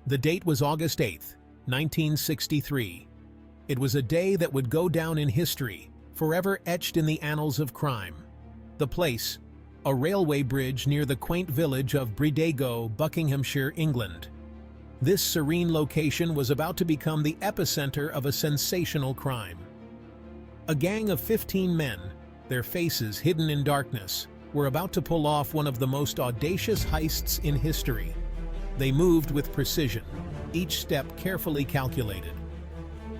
The date was August 8, 1963. It was a day that would go down in history, forever etched in the annals of crime. The place, a railway bridge near the quaint village of Bridego, Buckinghamshire, England. This serene location was about to become the epicenter of a sensational crime. A gang of 15 men, their faces hidden in darkness, were about to pull off one of the most audacious heists in history. They moved with precision, each step carefully calculated.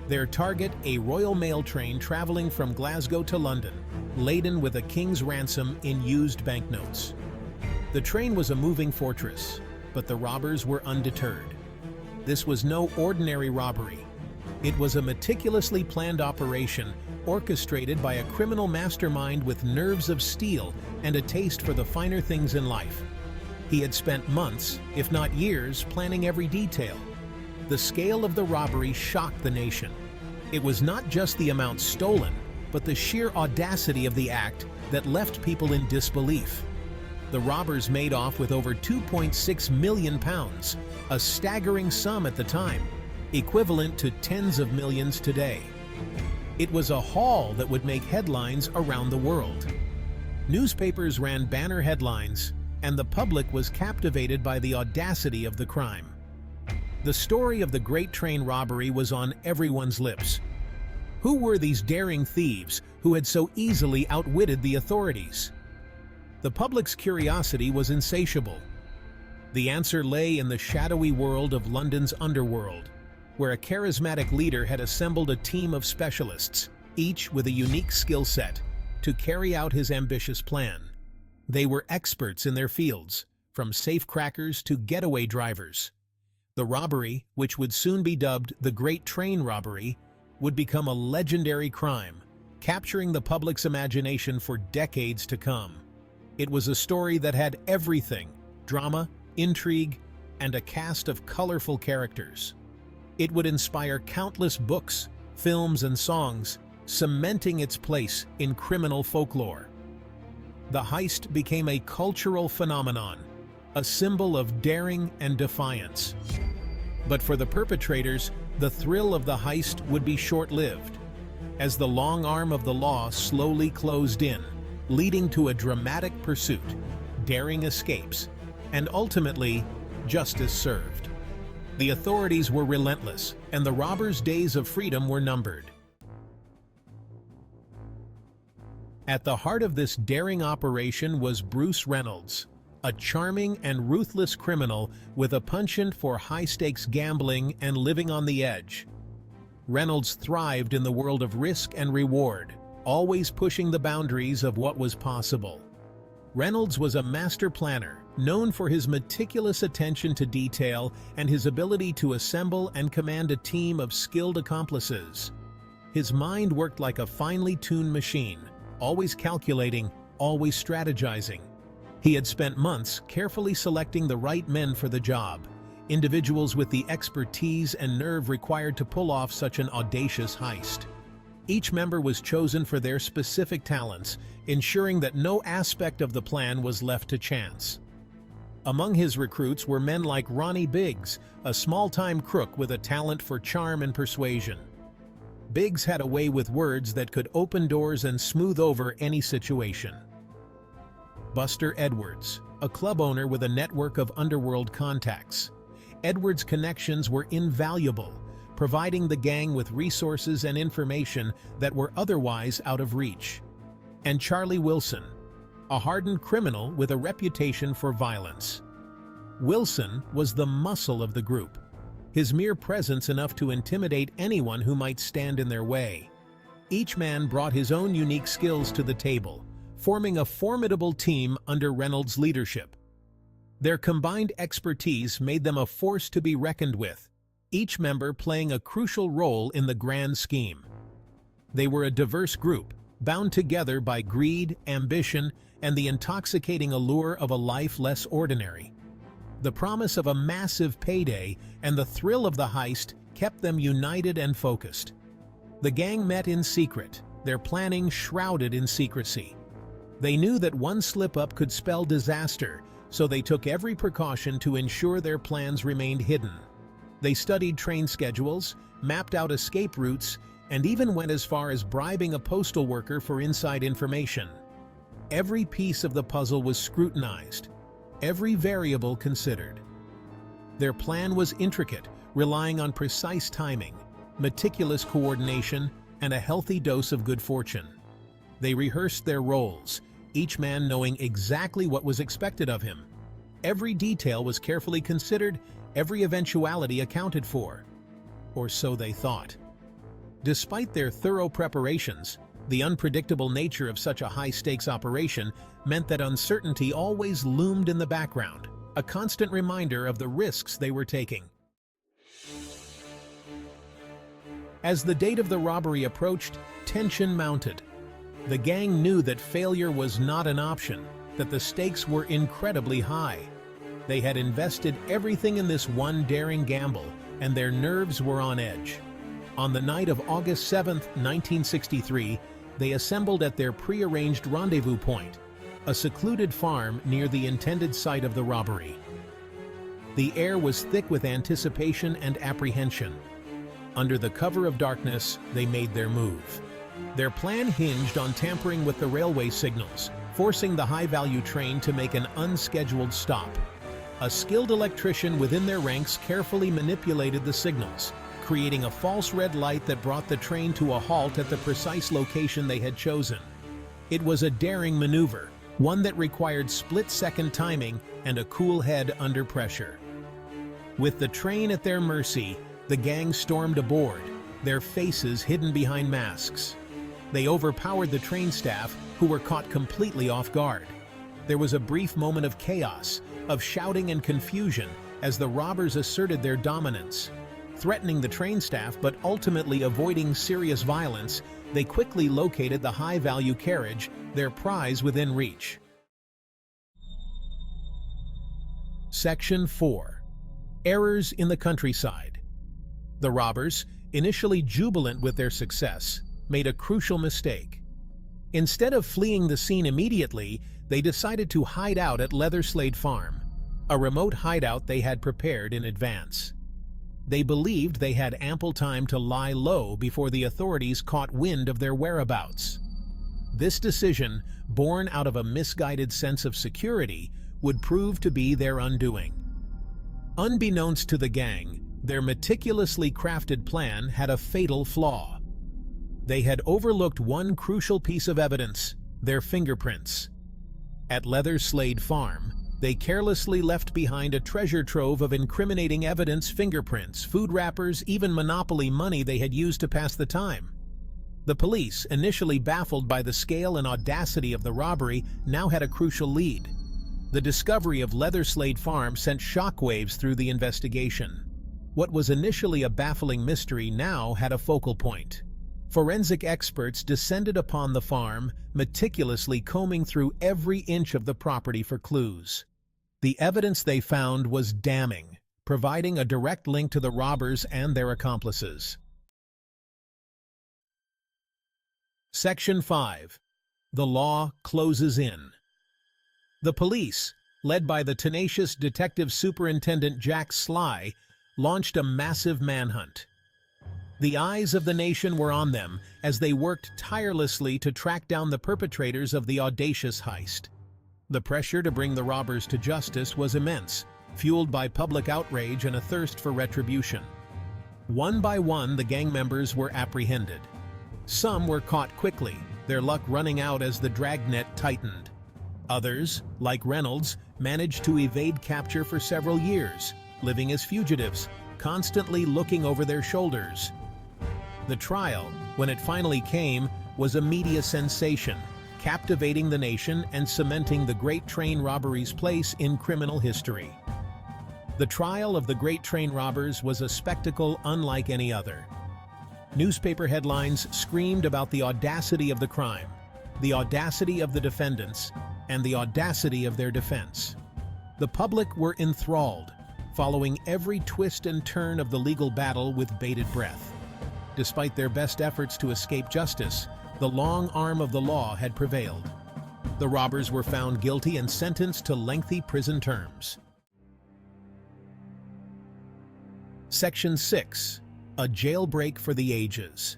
Their target, a Royal Mail train traveling from Glasgow to London, laden with a king's ransom in used banknotes. The train was a moving fortress, but the robbers were undeterred. This was no ordinary robbery. It was a meticulously planned operation orchestrated by a criminal mastermind with nerves of steel and a taste for the finer things in life. He had spent months, if not years, planning every detail. The scale of the robbery shocked the nation. It was not just the amount stolen, but the sheer audacity of the act that left people in disbelief. The robbers made off with over £2.6 million, a staggering sum at the time, equivalent to tens of millions today. It was a haul that would make headlines around the world. Newspapers ran banner headlines, and the public was captivated by the audacity of the crime. The story of the Great Train Robbery was on everyone's lips. Who were these daring thieves who had so easily outwitted the authorities? The public's curiosity was insatiable. The answer lay in the shadowy world of London's underworld, where a charismatic leader had assembled a team of specialists, each with a unique skill set, to carry out his ambitious plan. They were experts in their fields, from safecrackers to getaway drivers. The robbery, which would soon be dubbed the Great Train Robbery, would become a legendary crime, capturing the public's imagination for decades to come. It was a story that had everything: drama, intrigue, and a cast of colorful characters. It would inspire countless books, films, and songs, cementing its place in criminal folklore. The heist became a cultural phenomenon, a symbol of daring and defiance. But for the perpetrators, the thrill of the heist would be short-lived, as the long arm of the law slowly closed in, leading to a dramatic pursuit, daring escapes, and ultimately, justice served. The authorities were relentless, and the robbers' days of freedom were numbered. At the heart of this daring operation was Bruce Reynolds, a charming and ruthless criminal with a penchant for high-stakes gambling and living on the edge. Reynolds thrived in the world of risk and reward, always pushing the boundaries of what was possible. Reynolds was a master planner, known for his meticulous attention to detail and his ability to assemble and command a team of skilled accomplices. His mind worked like a finely tuned machine, always calculating, always strategizing. He had spent months carefully selecting the right men for the job, individuals with the expertise and nerve required to pull off such an audacious heist. Each member was chosen for their specific talents, ensuring that no aspect of the plan was left to chance. Among his recruits were men like Ronnie Biggs, a small-time crook with a talent for charm and persuasion. Biggs had a way with words that could open doors and smooth over any situation. Buster Edwards, a club owner with a network of underworld contacts. Edwards' connections were invaluable, providing the gang with resources and information that were otherwise out of reach. And Charlie Wilson, a hardened criminal with a reputation for violence. Wilson was the muscle of the group, his mere presence enough to intimidate anyone who might stand in their way. Each man brought his own unique skills to the table, forming a formidable team under Reynolds' leadership. Their combined expertise made them a force to be reckoned with, each member playing a crucial role in the grand scheme. They were a diverse group, bound together by greed, ambition, and the intoxicating allure of a life less ordinary. The promise of a massive payday and the thrill of the heist kept them united and focused. The gang met in secret, their planning shrouded in secrecy. They knew that one slip-up could spell disaster, so they took every precaution to ensure their plans remained hidden. They studied train schedules, mapped out escape routes, and even went as far as bribing a postal worker for inside information. Every piece of the puzzle was scrutinized, every variable considered. Their plan was intricate, relying on precise timing, meticulous coordination, and a healthy dose of good fortune. They rehearsed their roles, each man knowing exactly what was expected of him. Every detail was carefully considered, every eventuality accounted for. Or so they thought. Despite their thorough preparations, the unpredictable nature of such a high-stakes operation meant that uncertainty always loomed in the background, a constant reminder of the risks they were taking. As the date of the robbery approached, tension mounted. The gang knew that failure was not an option, that the stakes were incredibly high. They had invested everything in this one daring gamble, and their nerves were on edge. On the night of August 7, 1963, they assembled at their pre-arranged rendezvous point, a secluded farm near the intended site of the robbery. The air was thick with anticipation and apprehension. Under the cover of darkness, they made their move. Their plan hinged on tampering with the railway signals, forcing the high-value train to make an unscheduled stop. A skilled electrician within their ranks carefully manipulated the signals, creating a false red light that brought the train to a halt at the precise location they had chosen. It was a daring maneuver, one that required split-second timing and a cool head under pressure. With the train at their mercy, the gang stormed aboard, their faces hidden behind masks. They overpowered the train staff, who were caught completely off guard. There was a brief moment of chaos, of shouting and confusion, as the robbers asserted their dominance. Threatening the train staff but ultimately avoiding serious violence, they quickly located the high-value carriage, their prize within reach. Section 4. Errors in the countryside. The robbers, initially jubilant with their success, made a crucial mistake. Instead of fleeing the scene immediately, they decided to hide out at Leatherslade Farm, a remote hideout they had prepared in advance. They believed they had ample time to lie low before the authorities caught wind of their whereabouts. This decision, born out of a misguided sense of security, would prove to be their undoing. Unbeknownst to the gang, their meticulously crafted plan had a fatal flaw. They had overlooked one crucial piece of evidence: their fingerprints. At Leatherslade Farm, they carelessly left behind a treasure trove of incriminating evidence: fingerprints, food wrappers, even Monopoly money they had used to pass the time. The police, initially baffled by the scale and audacity of the robbery, now had a crucial lead. The discovery of Leatherslade Farm sent shockwaves through the investigation. What was initially a baffling mystery now had a focal point. Forensic experts descended upon the farm, meticulously combing through every inch of the property for clues. The evidence they found was damning, providing a direct link to the robbers and their accomplices. Section 5. The law closes in. The police, led by the tenacious Detective Superintendent Jack Sly, launched a massive manhunt. The eyes of the nation were on them as they worked tirelessly to track down the perpetrators of the audacious heist. The pressure to bring the robbers to justice was immense, fueled by public outrage and a thirst for retribution. One by one, the gang members were apprehended. Some were caught quickly, their luck running out as the dragnet tightened. Others, like Reynolds, managed to evade capture for several years, living as fugitives, constantly looking over their shoulders. The trial, when it finally came, was a media sensation, captivating the nation and cementing the Great Train Robbery's place in criminal history. The trial of the Great Train Robbers was a spectacle unlike any other. Newspaper headlines screamed about the audacity of the crime, the audacity of the defendants, and the audacity of their defense. The public were enthralled, following every twist and turn of the legal battle with bated breath. Despite their best efforts to escape justice, the long arm of the law had prevailed. The robbers were found guilty and sentenced to lengthy prison terms. Section 6. A Jailbreak for the Ages.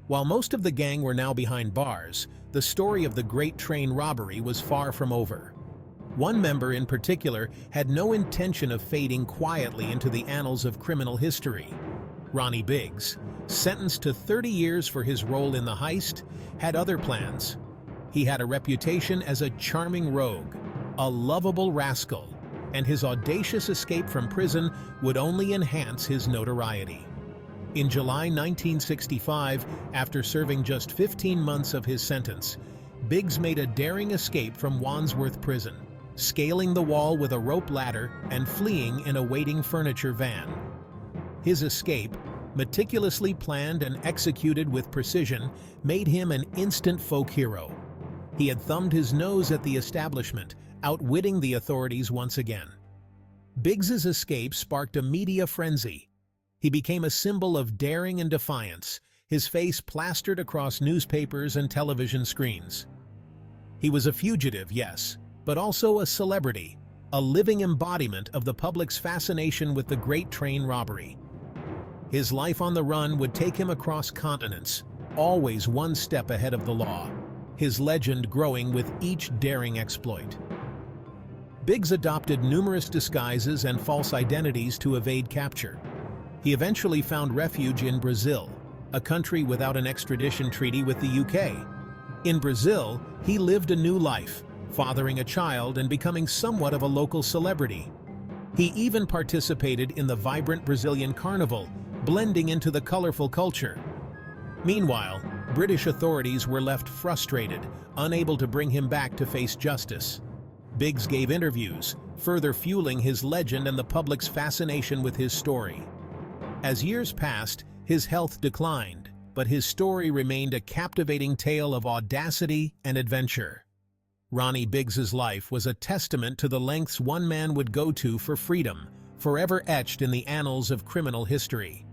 While most of the gang were now behind bars, the story of the Great Train Robbery was far from over. One member in particular had no intention of fading quietly into the annals of criminal history. Ronnie Biggs, sentenced to 30 years for his role in the heist, had other plans. He had a reputation as a charming rogue, a lovable rascal, and his audacious escape from prison would only enhance his notoriety. In July 1965, after serving just 15 months of his sentence, Biggs made a daring escape from Wandsworth Prison, scaling the wall with a rope ladder and fleeing in a waiting furniture van. His escape, meticulously planned and executed with precision, made him an instant folk hero. He had thumbed his nose at the establishment, outwitting the authorities once again. Biggs's escape sparked a media frenzy. He became a symbol of daring and defiance, his face plastered across newspapers and television screens. He was a fugitive, yes, but also a celebrity, a living embodiment of the public's fascination with the Great Train Robbery. His life on the run would take him across continents, always one step ahead of the law, his legend growing with each daring exploit. Biggs adopted numerous disguises and false identities to evade capture. He eventually found refuge in Brazil, a country without an extradition treaty with the UK. In Brazil, he lived a new life, fathering a child and becoming somewhat of a local celebrity. He even participated in the vibrant Brazilian carnival, blending into the colorful culture. Meanwhile, British authorities were left frustrated, unable to bring him back to face justice. Biggs gave interviews, further fueling his legend and the public's fascination with his story. As years passed, his health declined, but his story remained a captivating tale of audacity and adventure. Ronnie Biggs's life was a testament to the lengths one man would go to for freedom, forever etched in the annals of criminal history.